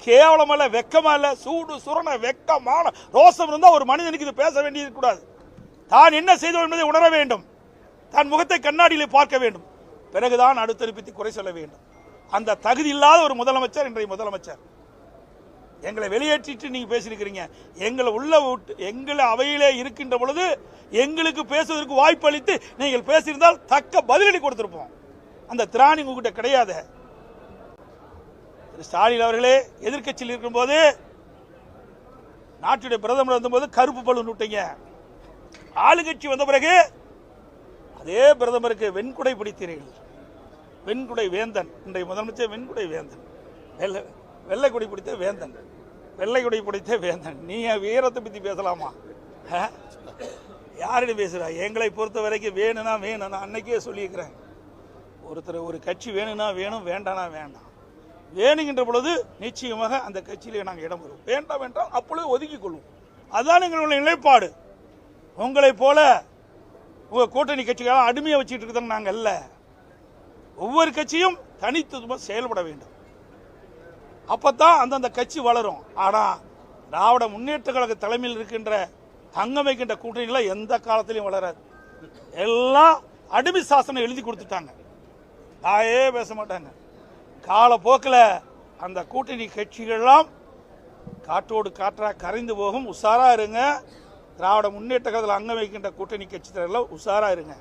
கேவலமல்ல, வெக்கமா இல்ல, சூடு சுரண வெக்கமான ரோசம் இருந்தால் ஒரு மனிதனுக்கு இது பேச வேண்டியது கூடாது. தான் என்ன செய்தோம் என்பதை உணர வேண்டும். தன் முகத்தை கண்ணாடியிலே பார்க்க வேண்டும். பிறகுதான் அடுத்தடுப்பித்து குறை சொல்ல வேண்டும். அந்த தகுதி இல்லாத ஒரு முதலமைச்சர் இன்றைய முதலமைச்சர். எங்களை வெளியேற்றிட்டு நீங்க பேசியிருக்கிறீங்க. எங்களை அவையிலே இருக்கின்ற பொழுது எங்களுக்கு பேசுவதற்கு வாய்ப்பு அளித்து நீங்கள் பேசியிருந்தால் தக்க பதிலடி கொடுத்திருப்போம். அந்த திராணி உங்ககிட்ட கிடையாது. ஸ்டாலின் அவர்களே எதிர்கட்சியில் இருக்கும்போது, நாட்டுடைய பிரதமர் வந்தபோது கருப்பு பலூன் விட்டீங்க. ஆளுங்கட்சி வந்த பிறகு அதே பிரதமருக்கு வெண்குடை பிடித்தீர்கள். வெண்குடை வேந்தன். இன்றைய முதலமைச்சர் வெண்குடை வேந்தன். வெள்ளை கொடி பிடித்த வேந்தன். வெள்ளை கொடி பிடித்த வேந்தன். நீங்க வீரத்தை பத்தி பேசலாமா? யாரிடம் பேசுறா? எங்களை பொறுத்த வரைக்கும் வேணும்னா வேணும். நான் அன்னைக்கே சொல்லியிருக்கிறேன். ஒரு கட்சி வேணும்னா வேணும், வேண்டானா வேண்டாம். வேணுங்கின்ற பொழுது நிச்சயமாக அந்த கட்சியிலே நாங்கள் இடம் வருவோம். வேண்டாம் என்றால் அப்பொழுது ஒதுக்கிக் கொள்வோம். அதுதான் எங்களுடைய நிலைப்பாடு. உங்களை போல உங்க கூட்டணி கட்சிகளால் அடிமையை வச்சுட்டு இருக்கிறோம் நாங்கள் அல்ல. ஒவ்வொரு கட்சியும் தனித்துவமாக செயல்பட வேண்டும். அப்பதான் அந்தந்த கட்சி வளரும். ஆனா திராவிட முன்னேற்ற கழக தலைமையில் இருக்கின்ற தங்கம் வைக்கின்ற கூட்டணிகளை எந்த காலத்திலையும் வளராது. எல்லாம் அடிமை சாசனம் எழுதி கொடுத்துட்டாங்க. தாயே பேச மாட்டாங்க. காலப்போக்கில் அந்த கூட்டணி கட்சிகள்லாம் காற்றோடு காற்றா கரைந்து போகும். உஷாரா இருங்க. திராவிட முன்னேற்ற கழகத்தில் அங்கம் வைக்கின்ற கூட்டணி கட்சி தலைவர்கள் உஷாரா இருங்க.